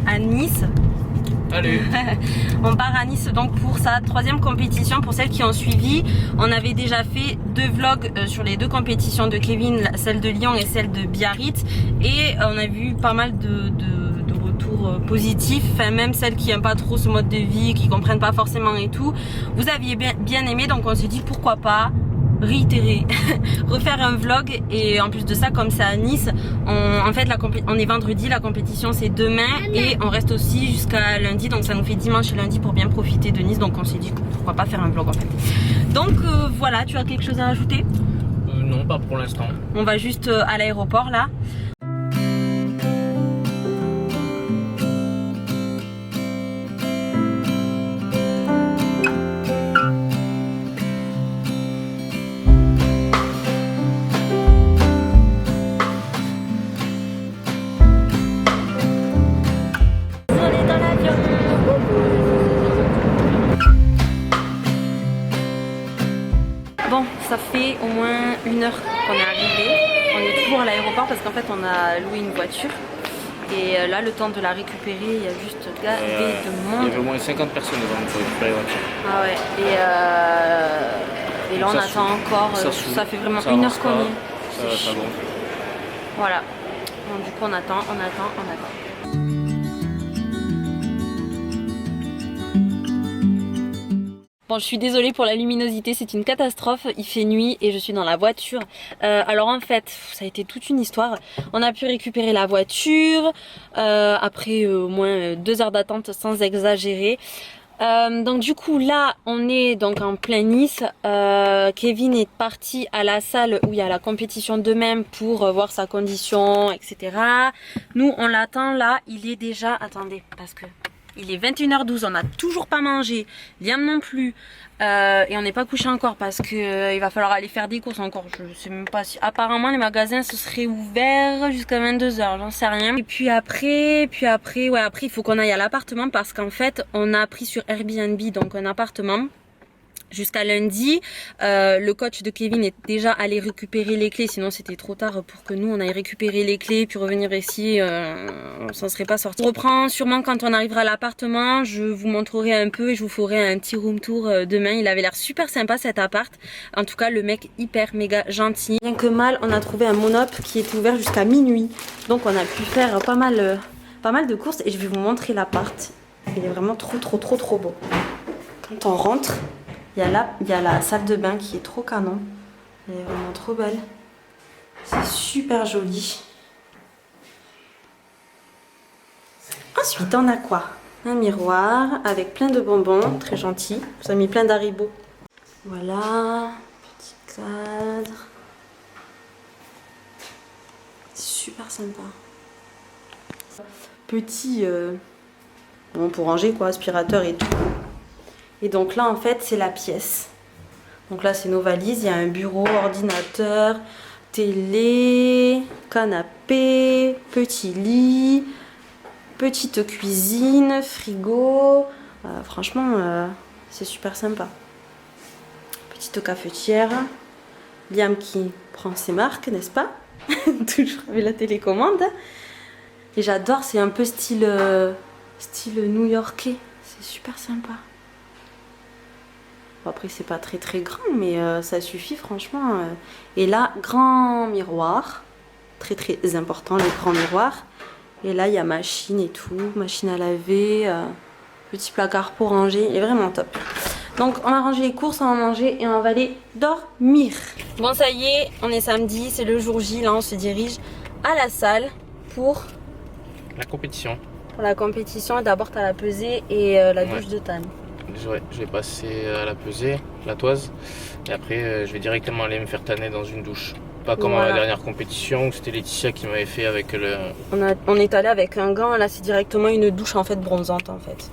à Nice. Allez. On part à Nice donc pour sa 3e compétition. Pour celles qui ont suivi, on avait déjà fait 2 vlogs sur les 2 compétitions de Kevin, celle de Lyon et celle de Biarritz, et on a vu pas mal de retours positifs, enfin même celles qui n'aiment pas trop ce mode de vie, qui comprennent pas forcément et tout. Vous aviez bien aimé, donc on s'est dit pourquoi pas réitérer, refaire un vlog. Et en plus de ça, comme c'est à Nice, en fait on est vendredi, la compétition c'est demain et on reste aussi jusqu'à lundi, donc ça nous fait dimanche et lundi pour bien profiter de Nice. Donc on s'est dit pourquoi pas faire un vlog en fait. Donc voilà, tu as quelque chose à ajouter? Non, pas pour l'instant. On va juste à l'aéroport là. Bon, ça fait au moins 1 heure qu'on est arrivé. On est toujours à l'aéroport parce qu'en fait on a loué une voiture. Et là, le temps de la récupérer, il y a juste gavé de monde. Il y avait au moins 50 personnes devant nous pour récupérer la voiture. Ah ouais, et là on attend encore. Ça fait vraiment 1 heure qu'on y est. Ça gonfle. Voilà. Donc, du coup on attend. Bon, je suis désolée pour la luminosité, c'est une catastrophe, il fait nuit et je suis dans la voiture. Alors en fait, ça a été toute une histoire. On a pu récupérer la voiture après au moins 2 heures d'attente sans exagérer. Donc du coup là on est donc en plein Nice. Kevin est parti à la salle où il y a la compétition demain pour voir sa condition, etc. Nous on l'attend là, il est déjà, attendez parce que il est 21h12, on n'a toujours pas mangé, Liam non plus, et on n'est pas couché encore parce que il va falloir aller faire des courses encore. Je sais même pas si apparemment les magasins se seraient ouverts jusqu'à 22h, j'en sais rien. Et puis après il faut qu'on aille à l'appartement parce qu'en fait on a pris sur Airbnb donc un appartement jusqu'à lundi. Le coach de Kevin est déjà allé récupérer les clés, sinon c'était trop tard pour que nous on aille récupérer les clés puis revenir ici, on s'en serait pas sorti. On reprend sûrement quand on arrivera à l'appartement, je vous montrerai un peu et je vous ferai un petit room tour demain. Il avait l'air super sympa cet appart, en tout cas le mec hyper méga gentil. Bien que mal, on a trouvé un monop qui est ouvert jusqu'à minuit, donc on a pu faire pas mal de courses et je vais vous montrer l'appart. Il est vraiment trop beau. Quand on rentre, il y a la salle de bain qui est trop canon. Elle est vraiment trop belle. C'est super joli. Ensuite, on a quoi? Un miroir avec plein de bonbons, très gentil. Ça a mis plein d'haribots. Voilà, petit cadre. Super sympa. Petit, bon pour ranger quoi, aspirateur et tout. Et donc là en fait c'est la pièce. Donc là c'est nos valises, il y a un bureau, ordinateur, télé, canapé, petit lit, petite cuisine, frigo. Franchement c'est super sympa. Petite cafetière. Liam qui prend ses marques, n'est-ce pas? Toujours avec la télécommande. Et j'adore, c'est un peu style new-yorkais. C'est super sympa. Bon, après c'est pas très grand mais ça suffit franchement. Et là grand miroir, très important le grand miroir. Et là il y a machine et tout, machine à laver, petit placard pour ranger, il est vraiment top. Donc on va ranger les courses, on va manger et on va aller dormir. Bon ça y est, on est samedi, c'est le jour J, là on se dirige à la salle pour la compétition. Pour la compétition, d'abord tu as la pesée et la douche de Tan. Ouais, je vais passer à la pesée, la toise, et après je vais directement aller me faire tanner dans une douche. Pas comme à la dernière compétition où c'était Laetitia qui m'avait fait avec le... On est allé avec un gant, là c'est directement une douche en fait bronzante en fait.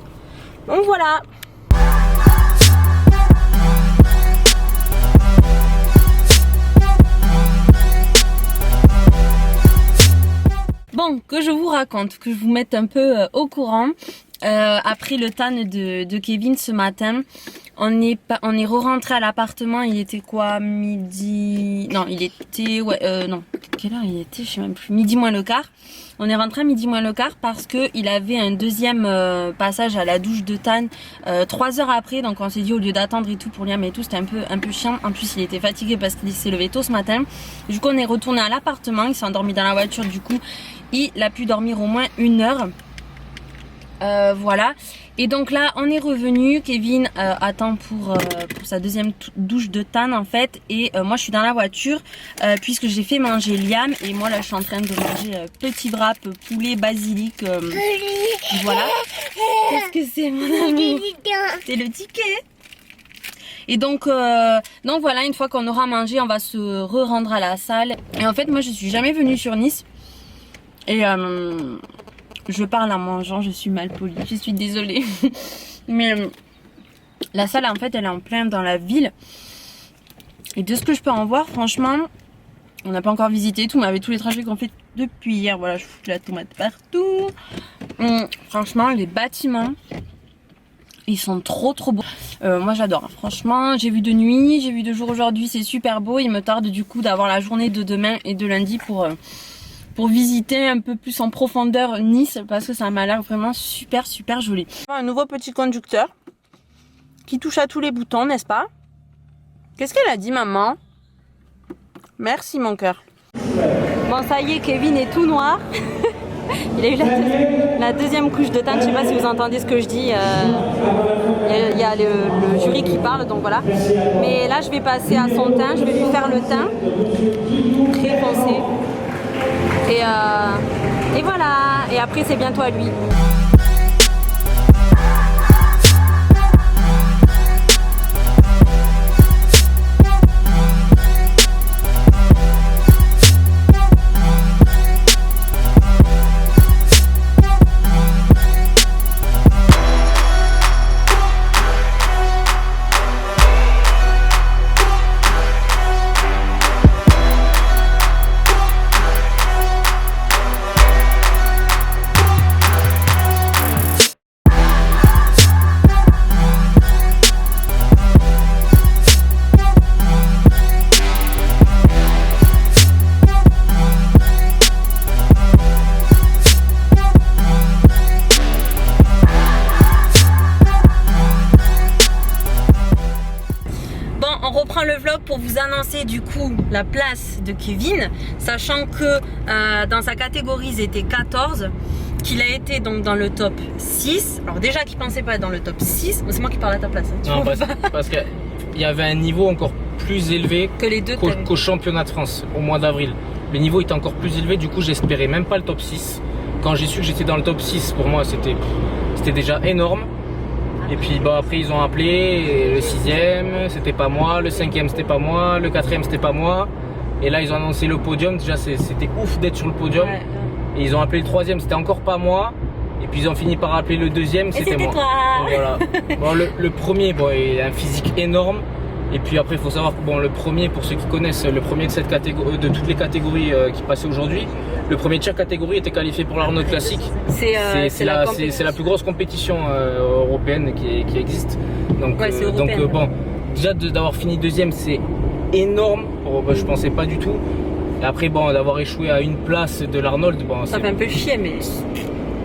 Donc voilà. Bon, que je vous raconte, que je vous mette un peu au courant. Après le tan de Kevin ce matin, On est re-rentré à l'appartement, il était quoi, midi... Non, il était... Ouais, non, quelle heure il était, je sais même plus, midi moins le quart. On est rentré à midi moins le quart parce que il avait un deuxième passage à la douche de Tan 3 heures après, donc on s'est dit au lieu d'attendre et tout pour Liam et tout, c'était un peu chiant. En plus il était fatigué parce qu'il s'est levé tôt ce matin. Du coup on est retourné à l'appartement, il s'est endormi dans la voiture, du coup il a pu dormir au moins 1 heure. Voilà, et donc là on est revenu, Kevin attend pour sa deuxième douche de Tan en fait, et moi je suis dans la voiture puisque j'ai fait manger Liam, et moi là je suis en train de manger petit wrap poulet basilic, voilà. Qu'est-ce que c'est mon amour? C'est le ticket. Et donc voilà, une fois qu'on aura mangé on va se rendre à la salle, et en fait moi je suis jamais venue sur Nice, et je parle en mangeant, je suis mal polie, je suis désolée. Mais la salle en fait elle est en plein dans la ville. Et de ce que je peux en voir, franchement, on n'a pas encore visité tout, mais avec tous les trajets qu'on fait depuis hier, voilà, je fous de la tomate partout. Franchement, les bâtiments, ils sont trop beaux. Moi j'adore, franchement, j'ai vu de nuit, j'ai vu de jour aujourd'hui, c'est super beau. Il me tarde du coup d'avoir la journée de demain et de lundi pour visiter un peu plus en profondeur Nice, parce que ça m'a l'air vraiment super joli. Un nouveau petit conducteur qui touche à tous les boutons, n'est-ce pas? Qu'est-ce qu'elle a dit, maman? Merci mon cœur. Bon, ça y est, Kevin est tout noir. Il a eu la deuxième couche de teint. Je sais pas si vous entendez ce que je dis. Il y a le jury qui parle, donc voilà. Mais là je vais passer à son teint, je vais lui faire le teint très foncé. Et voilà, et après c'est bientôt à lui. Le vlog pour vous annoncer du coup la place de Kevin, sachant que dans sa catégorie ils étaient 14, qu'il a été donc dans le top 6. Alors déjà qu'il pensait pas être dans le top 6, c'est moi qui parle à ta place, hein, non, parce qu'il y avait un niveau encore plus élevé que les deux qu'au championnat de France au mois d'avril. Le niveau était encore plus élevé, du coup j'espérais même pas le top 6. Quand j'ai su que j'étais dans le top 6, pour moi c'était déjà énorme. Et puis bah, après ils ont appelé, le 6e c'était pas moi, le 5e c'était pas moi, le 4e c'était pas moi. Et là ils ont annoncé le podium, déjà c'était ouf d'être sur le podium. Ouais. Et ils ont appelé le 3e, c'était encore pas moi. Et puis ils ont fini par appeler le 2e, c'était moi. Toi. Voilà. Bon, le premier, bon, il a un physique énorme. Et puis après il faut savoir que bon, le premier, pour ceux qui connaissent, le premier de cette catégorie, de toutes les catégories qui passaient aujourd'hui, le premier de chaque catégorie était qualifié pour l'Arnold Classic. C'est la plus grosse compétition européenne qui existe. Donc, ouais, bon, déjà d'avoir fini deuxième, c'est énorme. Je pensais pas du tout. Et après bon, d'avoir échoué à une place de l'Arnold, bon, ça fait un peu chier, mais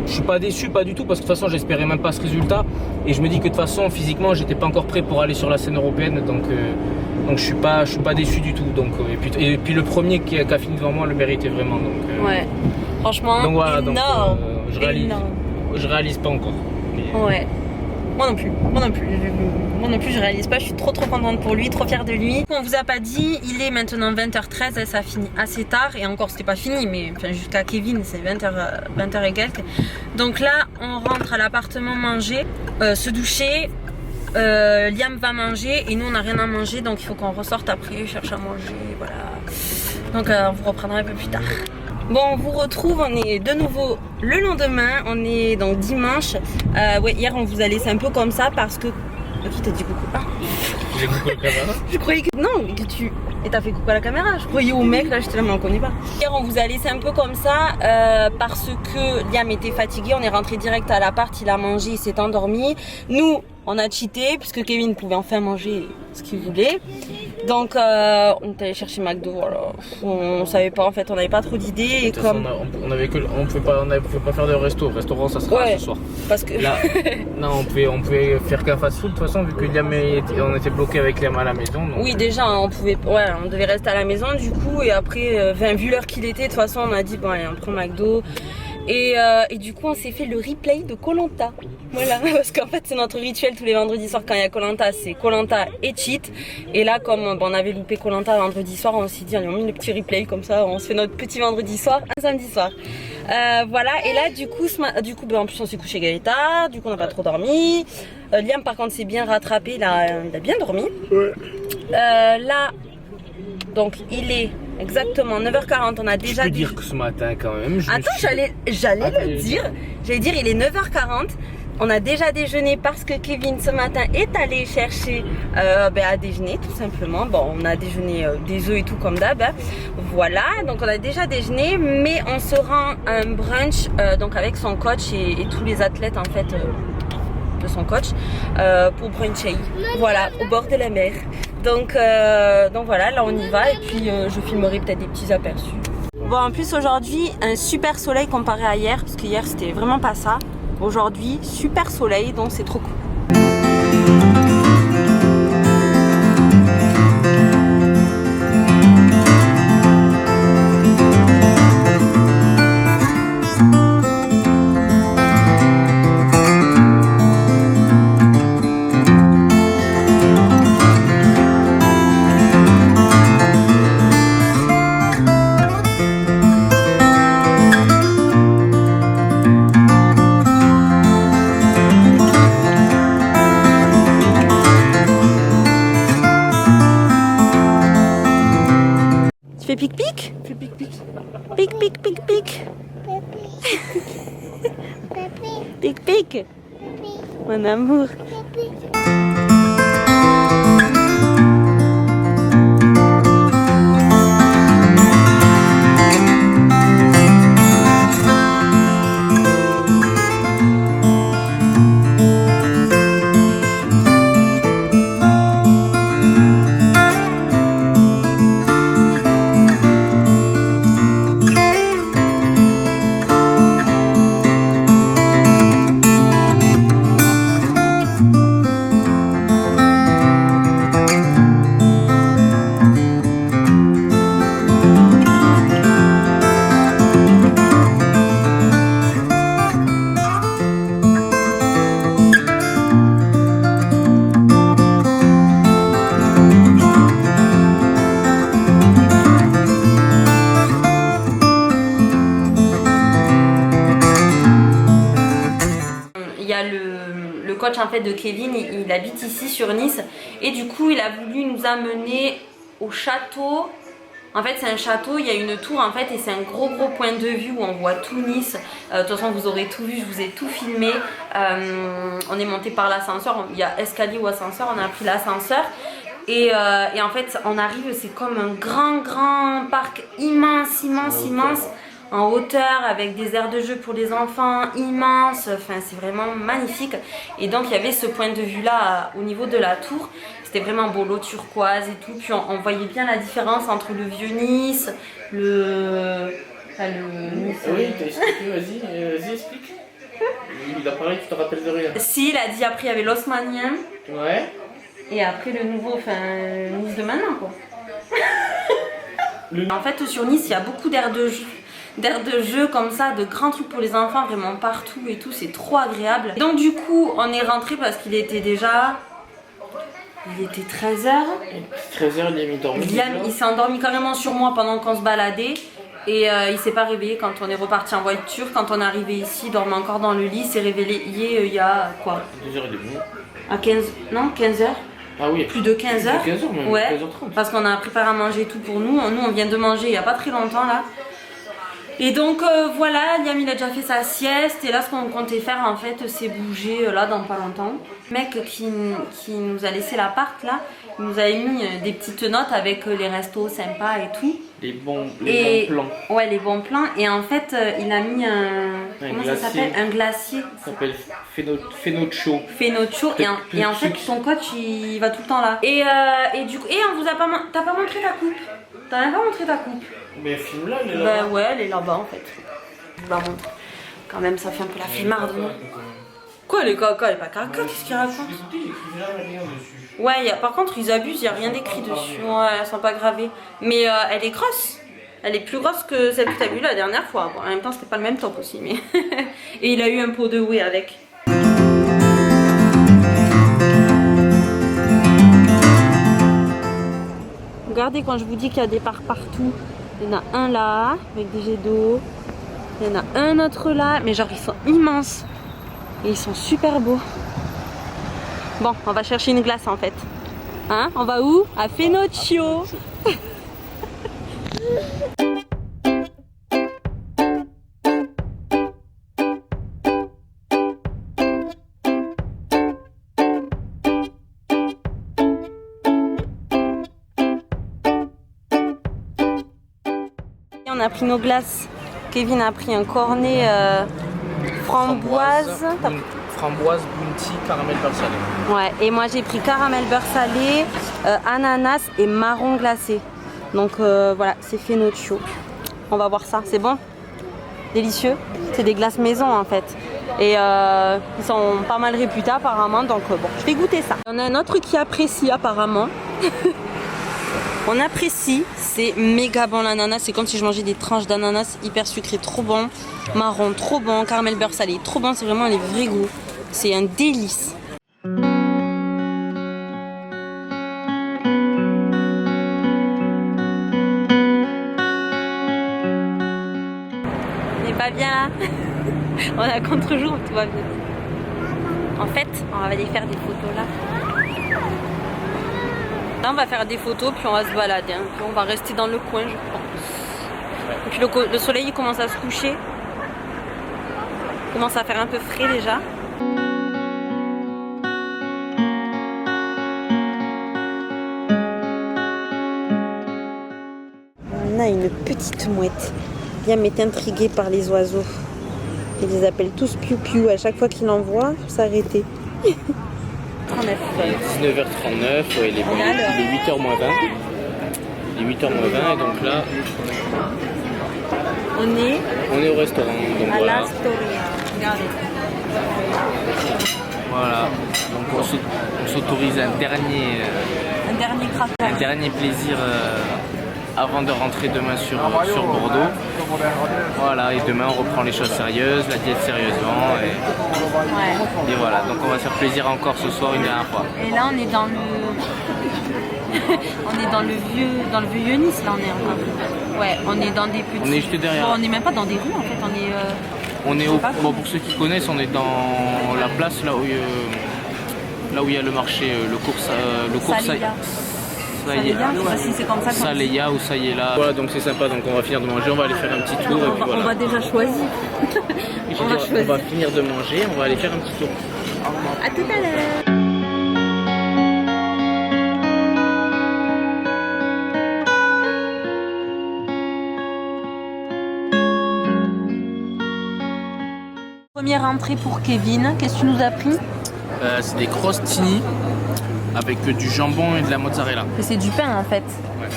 je suis pas déçu, pas du tout, parce que de toute façon j'espérais même pas ce résultat, et je me dis que de toute façon physiquement j'étais pas encore prêt pour aller sur la scène européenne, donc je suis pas déçu du tout. Donc et puis le premier qui a fini devant moi le méritait vraiment, donc ouais, franchement donc voilà, énorme. Donc, je réalise pas encore, mais... Ouais, moi non plus je réalise pas, je suis trop contente pour lui, trop fière de lui. On vous a pas dit, il est maintenant 20h13, ça finit assez tard, et encore c'était pas fini, mais enfin, jusqu'à Kevin c'est 20h et quelques. Donc là on rentre à l'appartement manger, se doucher, Liam va manger et nous on n'a rien à manger, donc il faut qu'on ressorte après, chercher à manger, voilà. Donc on vous reprendra un peu plus tard. Bon, on vous retrouve, on est de nouveau le lendemain, on est donc dimanche. Ouais, hier on vous a laissé un peu comme ça parce que... Qui t'a dit coucou? Ah. J'ai coucou la caméra. Je croyais que... Non, que tu... Et t'as fait coucou à la caméra? Je croyais au mec, là j'étais là mais on connaît pas. Hier on vous a laissé un peu comme ça parce que Liam était fatigué, on est rentré direct à l'appart, il a mangé, il s'est endormi. Nous, On a cheaté puisque Kevin pouvait enfin manger ce qu'il voulait. Donc on est allé chercher McDo. Voilà. On savait pas en fait, on n'avait pas trop d'idées. Et comme on pouvait pas faire de resto. Restaurant ça sera ce soir. Parce que là, non, on pouvait faire qu'un fast-food de toute façon vu que Liam on était bloqué avec Liam à la maison. Donc... Oui déjà on devait rester à la maison du coup et après vu l'heure qu'il était de toute façon on a dit bon allez on prend McDo. Et du coup on s'est fait le replay de Koh-Lanta. Voilà, parce qu'en fait c'est notre rituel tous les vendredis soirs quand il y a Koh-Lanta, c'est Koh-Lanta et cheat. Et là comme on avait loupé Koh-Lanta vendredi soir, on s'est dit allez on met le petit replay comme ça, on se fait notre petit vendredi soir, un samedi soir. Voilà, et là du coup en plus on s'est couché Gaëta, du coup on n'a pas trop dormi. Liam par contre s'est bien rattrapé, il a bien dormi. Ouais. Là, donc il est exactement 9h40, on a déjà... Je peux dire que ce matin quand même... Attends, j'allais le dire. J'allais dire, il est 9h40. On a déjà déjeuné parce que Kevin ce matin est allé chercher à déjeuner tout simplement. Bon, on a déjeuné des œufs et tout comme d'hab. Voilà, donc on a déjà déjeuné, mais on se rend à un brunch donc avec son coach et tous les athlètes en fait de son coach pour bruncher. Voilà, au bord de la mer. Donc voilà, là on y va et puis je filmerai peut-être des petits aperçus. Bon, en plus aujourd'hui un super soleil comparé à hier parce que hier c'était vraiment pas ça. Aujourd'hui super soleil donc c'est trop cool. Tu fais pic-pic? Pic-pic, pic-pic. Pic-pic. Mon amour. Le coach en fait de Kevin, il habite ici sur Nice et du coup il a voulu nous amener au château. En fait c'est un château, il y a une tour en fait et c'est un gros point de vue où on voit tout Nice. De toute façon vous aurez tout vu, je vous ai tout filmé. On est monté par l'ascenseur, il y a escalier ou ascenseur, on a pris l'ascenseur. Et en fait on arrive, c'est comme un grand parc immense en hauteur avec des aires de jeu pour les enfants immenses, enfin c'est vraiment magnifique. Et donc il y avait ce point de vue là au niveau de la tour, c'était vraiment beau, l'eau turquoise et tout, puis on voyait bien la différence entre le vieux Nice, le Nice. Oui, t'as expliqué, vas-y explique. Il a parlé, tu te rappelles de rien. Si, il a dit après il y avait l'Haussmannien. Ouais. Et après le nouveau, enfin Nice de maintenant quoi. En fait sur Nice il y a beaucoup d'aires de jeu comme ça, de grands trucs pour les enfants vraiment partout et tout, c'est trop agréable. Donc du coup on est rentré parce qu'il était déjà... Il était 13h. 13h, il est dormi. Liam, il s'est endormi carrément sur moi pendant qu'on se baladait. Et il s'est pas réveillé quand on est reparti en voiture. Quand on est arrivé ici, il dormait encore dans le lit. Il s'est réveillé il y a quoi? 2h30. À 15... Non, 15h. Ah oui. Plus de 15h. 15h même, ouais, 15h30. parce qu'on a préparé à manger tout pour nous. Nous, on vient de manger il y a pas très longtemps là. Et donc voilà, Liam il a déjà fait sa sieste et là ce qu'on comptait faire en fait c'est bouger là dans pas longtemps. Le mec qui nous a laissé l'appart là, il nous avait mis des petites notes avec les restos sympas et tout. Les bons plans. Ouais, les bons plans. Et en fait il a mis comment ça s'appelle? Un glacier. Ça s'appelle Fenoccio. Fenoccio et en fait ton coach il va tout le temps là. Et du coup, on vous a pas t'as pas montré ta coupe? T'as même pas montré ta coupe? Mais filme-la, elle est là-bas. Bah ouais, elle est là-bas en fait. Je vous la montre. Quand même, ça fait un peu la flemmarde, non? Quoi, les caca? Elle est pas caca, qu'est-ce qu'il raconte? Ouais, par contre, ils abusent, il n'y a rien d'écrit dessus. Ouais, elles sont pas gravées. Mais elle est grosse. Elle est plus grosse que celle que t'as vue la dernière fois. Bon, en même temps, c'était pas le même top aussi, mais. Et il a eu un pot de whey avec. Regardez quand je vous dis qu'il y a des parcs partout. Il y en a un là, avec des jets d'eau. Il y en a un autre là, mais genre ils sont immenses. Et ils sont super beaux. Bon, on va chercher une glace en fait. Hein? On va où? À Fenoccio. On a pris nos glaces. Kevin a pris un cornet framboise. Framboise, bounty, caramel beurre salé. Ouais, et moi j'ai pris caramel beurre salé, ananas et marron glacé. Donc voilà, c'est Fenoccio. On va voir ça, c'est bon? Délicieux. C'est des glaces maison en fait. Et ils sont pas mal réputés apparemment, donc bon, je vais goûter ça. Il y en a un autre qui apprécie apparemment. On apprécie, c'est méga bon l'ananas, c'est comme si je mangeais des tranches d'ananas hyper sucré, trop bon, marron, trop bon, caramel beurre salé, trop bon, c'est vraiment les vrais goûts, c'est un délice. On n'est pas bien là. On est à contre-jour, tout va bien. En fait, on va aller faire des photos là. Là, on va faire des photos, puis on va se balader. Hein. Puis on va rester dans le coin, je pense. Et puis le soleil il commence à se coucher. Il commence à faire un peu frais déjà. On a une petite mouette. Liam est intrigué par les oiseaux. Il les appelle tous piou-piou. À chaque fois qu'il en voit, il faut s'arrêter. 19h39, ouais, il est 8h moins 20. Il est 8h moins 20 et donc là on est au restaurant. Donc à voilà. la Storia. Regardez. Voilà. Donc on s'autorise un dernier craquage. un dernier plaisir avant de rentrer demain sur Bordeaux. Voilà, et demain on reprend les choses sérieuses, la diète sérieusement et voilà, donc on va se faire plaisir encore ce soir une dernière fois. Et là on est dans le vieux Nice là, on est encore. Ouais, on est dans des petits. On est juste derrière. Bon, on n'est même pas dans des rues en fait, on est bon, pour ceux qui connaissent, on est dans la place là où il y a le marché, le cours Saléya ou Sayela. Voilà, donc c'est sympa, donc on va finir de manger, on va aller faire un petit tour. On va déjà choisir. On va finir de manger, on va aller faire un petit tour. À tout à l'heure. Première entrée pour Kevin, qu'est-ce que tu nous as pris? C'est des crostini avec du jambon et de la mozzarella. C'est du pain en fait. Ouais.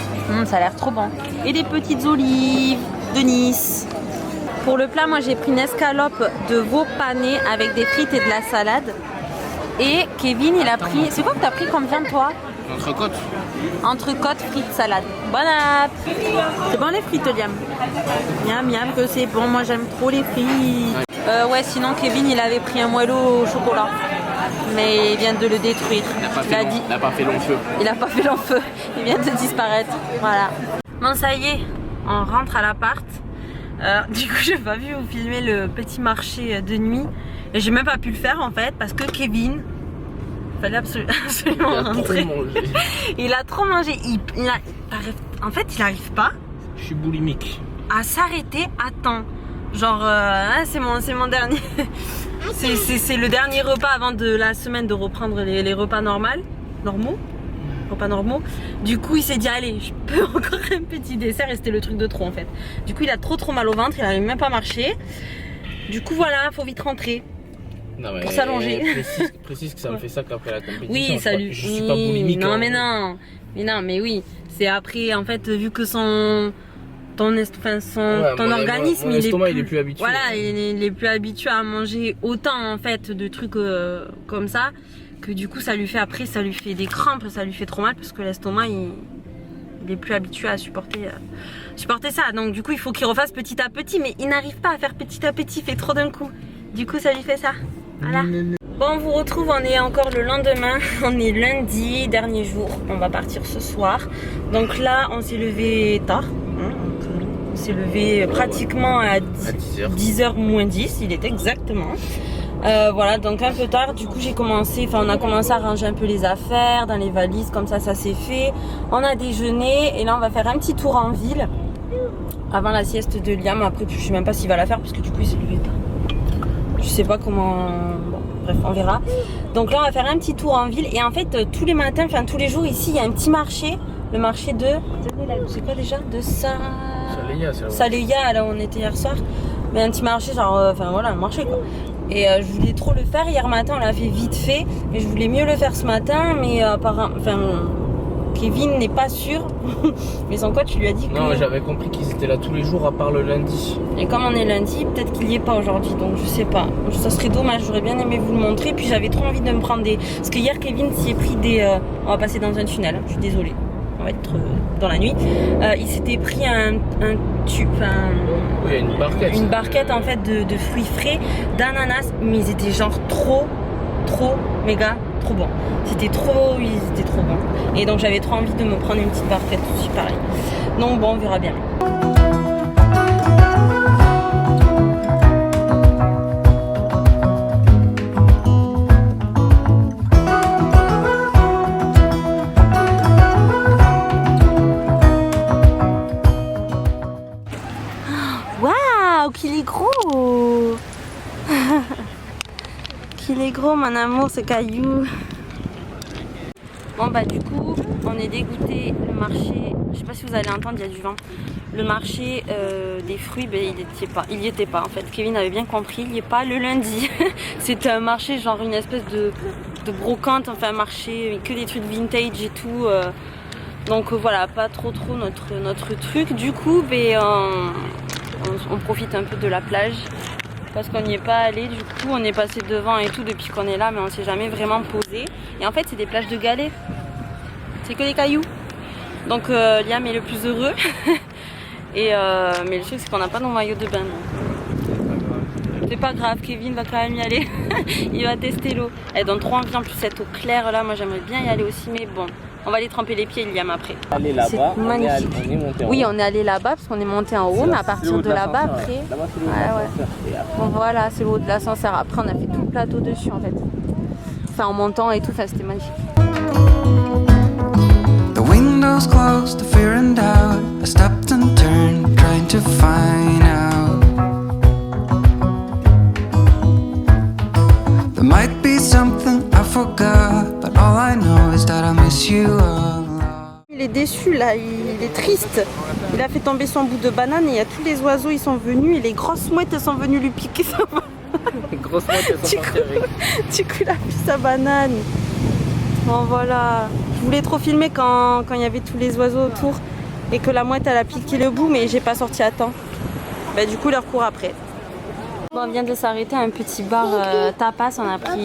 Ça a l'air trop bon. Et des petites olives de Nice. Pour le plat, moi j'ai pris une escalope de veau pané avec des frites et de la salade. Et Kevin, il a pris... C'est quoi que t'as pris comme viande toi? Entrecôte. Entrecôte, frites, salade. Bon appétit. C'est bon les frites, Liam? Miam, miam, que c'est bon. Moi j'aime trop les frites. Ouais, sinon Kevin, il avait pris un moelleux au chocolat. Mais il vient de le détruire. Il n'a pas fait long feu. Il n'a pas fait long feu. Il vient de disparaître. Voilà. Bon, ça y est, on rentre à l'appart. Du coup, j'ai pas vu vous filmer le petit marché de nuit. Et j'ai même pas pu le faire en fait parce que Kevin, il fallait absolument rentrer. Il a trop mangé. En fait, il arrive pas. Je suis boulimique. à s'arrêter à temps. Genre, c'est mon dernier. c'est le dernier repas avant de la semaine de reprendre les repas normaux. Du coup, il s'est dit, allez, je peux encore un petit dessert et c'était le truc de trop en fait. Du coup, il a trop mal au ventre, il n'arrive même pas à marcher. Du coup, voilà, faut vite rentrer. Non, mais pour s'allonger. Précise que ça me fait ça qu'après la compétition. Oui, salut. Je suis pas boulimique. Non, mais oui. C'est après, en fait, vu que ton organisme, il est plus habitué. Voilà, il est plus habitué à manger autant en fait de trucs comme ça, que du coup ça lui fait des crampes, ça lui fait trop mal parce que l'estomac il est plus habitué à supporter ça. Donc du coup il faut qu'il refasse petit à petit, mais il n'arrive pas à faire petit à petit, il fait trop d'un coup. Du coup ça lui fait ça. Voilà. Bon, on vous retrouve, on est encore le lendemain, on est lundi, dernier jour, on va partir ce soir. Donc là on s'est levé tard. On s'est levé pratiquement à 10h moins 10, il est exactement. Voilà, donc un peu tard, du coup on a commencé à ranger un peu les affaires dans les valises, comme ça s'est fait. On a déjeuné et là on va faire un petit tour en ville avant la sieste de Liam. Après je sais même pas s'il va la faire parce que du coup il s'est levé tard. Je sais pas comment... Bon, bref, on verra. Donc là on va faire un petit tour en ville et en fait tous les matins, enfin tous les jours ici il y a un petit marché. Le marché de... C'est quoi déjà? De Saléya, là où on était hier soir. Mais un petit marché, genre, enfin voilà, un marché quoi. Et je voulais trop le faire. Hier matin, on l'a fait vite fait. Mais je voulais mieux le faire ce matin. Mais apparemment, Kevin n'est pas sûr. Mais sans quoi, tu lui as dit que... Non, j'avais compris qu'ils étaient là tous les jours à part le lundi. Et comme on est lundi, peut-être qu'il n'y est pas aujourd'hui. Donc je sais pas. Ça serait dommage. J'aurais bien aimé vous le montrer. Puis j'avais trop envie de me prendre des... Parce que hier, Kevin s'y est pris des... On va passer dans un tunnel. Je suis désolée. On va être dans la nuit. Il s'était pris un tube, oui, une barquette en fait de fruits frais, d'ananas, mais ils étaient genre trop méga trop bons. Ils étaient trop bons. Et donc j'avais trop envie de me prendre une petite barquette aussi pareil. Donc bon, on verra bien. Qu'il est gros. Qu'il est gros mon amour ce caillou. Bon bah du coup on est dégoûté. Le marché, je sais pas si vous allez entendre, il y a du vent. Le marché des fruits, ben, il y était pas en fait. Kevin avait bien compris, il n'y est pas le lundi. C'était un marché genre une espèce de brocante, enfin un marché que des trucs vintage et tout. Donc voilà, pas trop notre truc. Du coup ben, on profite un peu de la plage parce qu'on n'y est pas allé. Du coup on est passé devant et tout depuis qu'on est là, mais on s'est jamais vraiment posé. Et en fait c'est des plages de galets, c'est que des cailloux. Donc Liam est le plus heureux. Et mais le truc c'est qu'on n'a pas nos maillots de bain. C'est pas grave, Kevin va quand même y aller. Il va tester l'eau. Elle donne trop envie en plus cette eau claire là. Moi j'aimerais bien y aller aussi, mais bon. On va aller tremper les pieds, Liam, après. C'est magnifique. On est monté en haut. Oui, on est allé là-bas parce qu'on est monté en haut, mais à partir de là-bas, après... Là-bas, c'est l'eau de l'ascenseur. Bon, voilà, c'est l'eau de l'ascenseur. Après, on a fait tout le plateau dessus, en fait. Enfin, en montant et tout, enfin, c'était magnifique. The windows closed, the fear and doubt. I stopped and turned, trying to find out. There might be something I forgot, but all I know is that I miss you all. Il est déçu là, il est triste. Il a fait tomber son bout de banane et il y a tous les oiseaux, ils sont venus et les grosses mouettes elles sont venues lui piquer sa banane. Les grosses mouettes elles sont parties avec. Du coup il a pris sa banane. Bon voilà, je voulais trop filmer quand il y avait tous les oiseaux autour et que la mouette elle a piqué le bout, mais j'ai pas sorti à temps. Bah du coup il leur court après. Bon, on vient de s'arrêter à un petit bar tapas.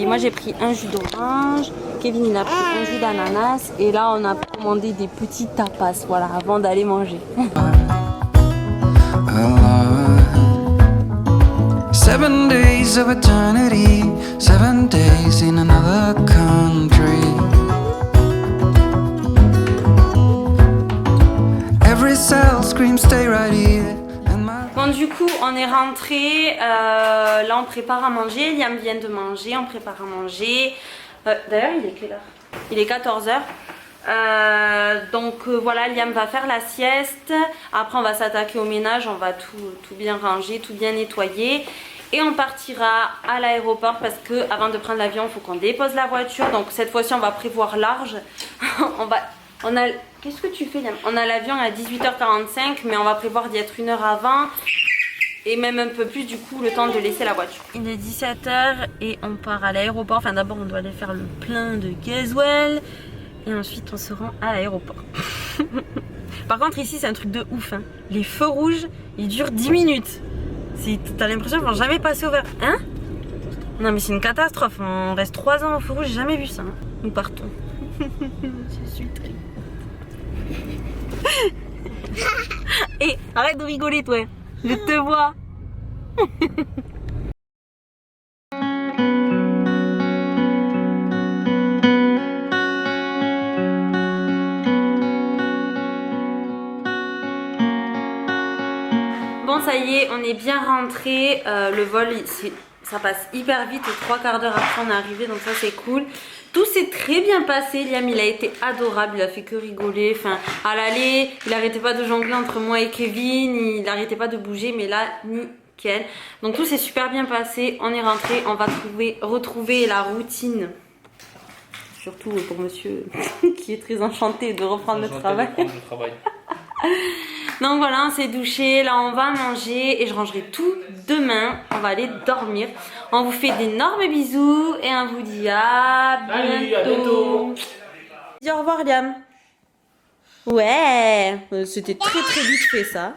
Moi j'ai pris un jus d'orange, Kevin il a pris un jus d'ananas et là on a commandé des petits tapas, voilà, avant d'aller manger. 7 days of eternity, 7 days in another country. Every cell screams stay right here. Bon du coup on est rentré, là on prépare à manger, Liam vient de manger, on prépare à manger. D'ailleurs il est quelle heure? Il est 14h. Donc voilà, Liam va faire la sieste. Après on va s'attaquer au ménage, on va tout bien ranger, tout bien nettoyer. Et on partira à l'aéroport parce que avant de prendre l'avion, il faut qu'on dépose la voiture. Donc cette fois-ci, on va prévoir large. Qu'est-ce que tu fais, Liam? On a l'avion à 18h45, mais on va prévoir d'y être 1 heure avant. Et même un peu plus, du coup, le temps de laisser la voiture. Il est 17h et on part à l'aéroport. Enfin, d'abord, on doit aller faire le plein de gasoil. Et ensuite, on se rend à l'aéroport. Par contre, ici, c'est un truc de ouf. Hein. Les feux rouges, ils durent 10 minutes. T'as l'impression qu'ils vont jamais passer au vert. Hein? Non mais c'est une catastrophe. On reste 3 ans au feu rouge, j'ai jamais vu ça. Hein. Nous partons. Je suis très... Et arrête de rigoler toi. Je te vois. Bon ça y est, on est bien rentré. Le vol, ça passe hyper vite. 3/4 d'heure après on est arrivé, donc ça c'est cool. Tout s'est très bien passé. Liam il a été adorable, il a fait que rigoler. Enfin, à l'aller, il arrêtait pas de jongler entre moi et Kevin, il arrêtait pas de bouger, mais là nickel. Donc tout s'est super bien passé. On est rentré, on va retrouver la routine. Surtout pour monsieur qui est très enchanté de reprendre le travail. Donc voilà, on s'est douché, là on va manger et je rangerai tout demain. On va aller dormir. On vous fait d'énormes bisous et on vous dit à bientôt. Dis au revoir Liam. Ouais, c'était très vite fait ça.